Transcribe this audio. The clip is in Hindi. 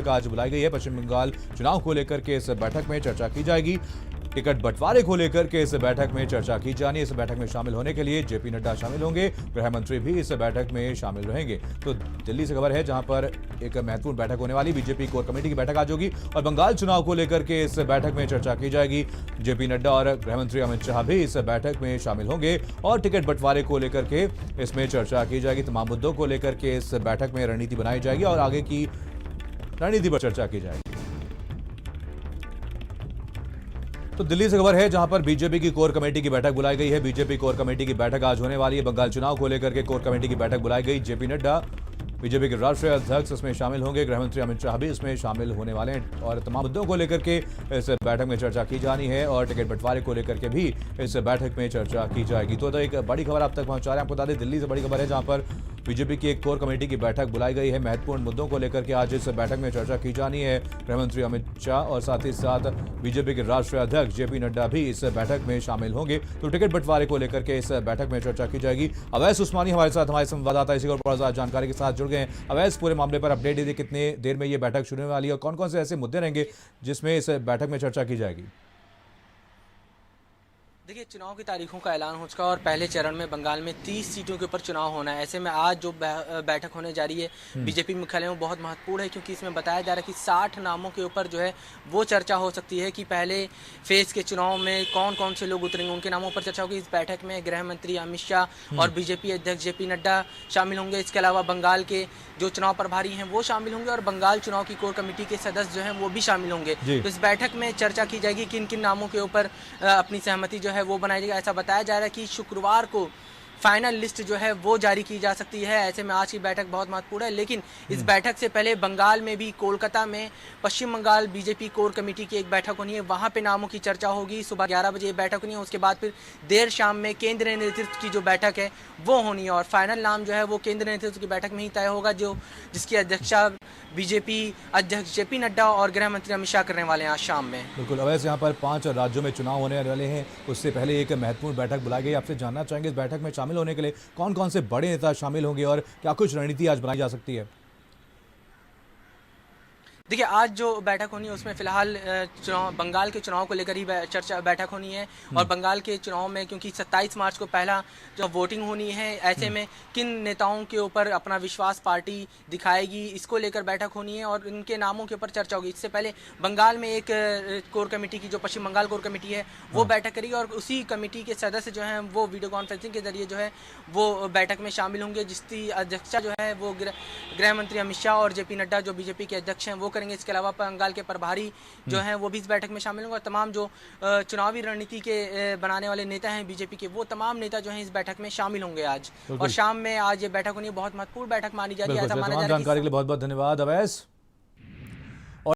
बैठक आज बुलाई गई है। पश्चिम बंगाल चुनाव को लेकर के इस बैठक में चर्चा की जाएगी। टिकट बंटवारे को लेकर के इस बैठक में चर्चा की जानी है। इस बैठक में शामिल होने के लिए जेपी नड्डा शामिल होंगे, गृह मंत्री भी इस बैठक में शामिल रहेंगे। तो दिल्ली से खबर है जहां पर एक महत्वपूर्ण बैठक होने वाली, बीजेपी कोर कमेटी की बैठक आज होगी और बंगाल चुनाव को लेकर के इस बैठक में चर्चा की जाएगी। जेपी नड्डा और गृह मंत्री अमित शाह भी इस बैठक में शामिल होंगे और टिकट बंटवारे को लेकर के इसमें चर्चा की जाएगी। तमाम मुद्दों को लेकर के इस बैठक में रणनीति बनाई जाएगी और आगे की रणनीति पर चर्चा की जाएगी। तो दिल्ली से खबर है जहां पर बीजेपी की कोर कमेटी की बैठक बुलाई गई है। बीजेपी कोर कमेटी की बैठक आज होने वाली है। बंगाल चुनाव को लेकर के कोर कमेटी की बैठक बुलाई गई। जेपी नड्डा बीजेपी के राष्ट्रीय अध्यक्ष इसमें शामिल होंगे, गृह मंत्री अमित शाह भी इसमें शामिल होने वाले हैं और तमाम मुद्दों को लेकर के इस बैठक में चर्चा की जानी है और टिकट बंटवारे को लेकर के भी इस बैठक में चर्चा की जाएगी। तो एक बड़ी खबर आप तक पहुंचा रहे हैं। आपको बता दें दिल्ली से बड़ी खबर है जहां पर बीजेपी की एक कोर कमेटी की बैठक बुलाई गई है। महत्वपूर्ण मुद्दों को लेकर के आज इस बैठक में चर्चा की जानी है। गृह मंत्री अमित शाह और साथ ही साथ बीजेपी के राष्ट्रीय अध्यक्ष जेपी नड्डा भी इस बैठक में शामिल होंगे। तो टिकट बंटवारे को लेकर के इस बैठक में चर्चा की जाएगी। अवैस उस्मानी हमारे साथ, हमारे संवाददाता इसी और जानकारी के साथ जुड़ गए हैं। अवैस, पूरे मामले पर अपडेट दीजिए, कितने देर में ये बैठक शुरू होने वाली है और कौन कौन से ऐसे मुद्दे रहेंगे जिसमें इस बैठक में चर्चा की जाएगी? देखिए, चुनाव की तारीखों का ऐलान हो चुका और पहले चरण में बंगाल में 30 सीटों के ऊपर चुनाव होना है। ऐसे में आज जो बैठक होने जा रही है बीजेपी मुख्यालय में बहुत महत्वपूर्ण है, क्योंकि इसमें बताया जा रहा है कि 60 नामों के ऊपर जो है वो चर्चा हो सकती है कि पहले फेज के चुनाव में कौन कौन से लोग उतरेंगे, उनके नामों पर चर्चा होगी। इस बैठक में गृह मंत्री अमित शाह और बीजेपी अध्यक्ष जेपी नड्डा शामिल होंगे। इसके अलावा बंगाल के जो चुनाव प्रभारी हैं वो शामिल होंगे और बंगाल चुनाव की कोर कमेटी के सदस्य जो हैं वो भी शामिल होंगे। तो इस बैठक में चर्चा की जाएगी किन किन नामों के ऊपर अपनी सहमति जो है वो बनाई जाएगी। ऐसा बताया जा रहा है कि शुक्रवार को फाइनल लिस्ट जो है वो जारी की जा सकती है। ऐसे में आज की बैठक बहुत महत्वपूर्ण है, लेकिन इस बैठक से पहले बंगाल में भी कोलकाता में पश्चिम बंगाल बीजेपी कोर कमेटी की एक बैठक होनी है। वहां पे नामों की चर्चा होगी। सुबह 11 बजे ये बैठक होनी है। उसके बाद फिर देर शाम में केंद्रीय नेतृत्व की जो बैठक है वो होनी है और फाइनल नाम जो है वो केंद्रीय नेतृत्व की बैठक में ही तय होगा, जिसकी अध्यक्षता बीजेपी अध्यक्ष जेपी नड्डा और गृह मंत्री अमित शाह करने वाले हैं आज शाम में। बिल्कुल अवैस, यहाँ पर 5 राज्यों में चुनाव होने वाले हैं, उससे पहले एक महत्वपूर्ण बैठक बुलाई गई। आपसे जानना चाहेंगे इस बैठक में शामिल होने के लिए कौन कौन से बड़े नेता शामिल होंगे और क्या कुछ रणनीति आज बनाई जा सकती है? देखिए, आज जो बैठक होनी है उसमें फिलहाल बंगाल के चुनाव को लेकर ही बैठक होनी है और बंगाल के चुनाव में क्योंकि 27 मार्च को पहला जो वोटिंग होनी है, ऐसे में किन नेताओं के ऊपर अपना विश्वास पार्टी दिखाएगी इसको लेकर बैठक होनी है और इनके नामों के ऊपर चर्चा होगी। इससे पहले बंगाल में एक कोर कमेटी की जो पश्चिम बंगाल कोर कमेटी है वो बैठक करेगी और उसी कमेटी के सदस्य जो हैं वो वीडियो कॉन्फ्रेंसिंग के जरिए जो है वो बैठक में शामिल होंगे, जिसकी अध्यक्षता जो है वो गृह मंत्री अमित शाह और जेपी नड्डा जो बीजेपी के अध्यक्ष हैं वो करेंगे। इसके अलावा बंगाल के प्रभारी जो हैं वो भी इस बैठक में शामिल होंगे और तमाम जो चुनावी रणनीति के बनाने वाले नेता हैं बीजेपी के, वो तमाम नेता जो हैं इस बैठक में शामिल होंगे आज और शाम में आज ये बैठक होनी है। बहुत महत्वपूर्ण बैठक मानी जा रही है। ऐसा माना जा रहा है। जानकारी के लिए बहुत बहुत धन्यवाद अवैस।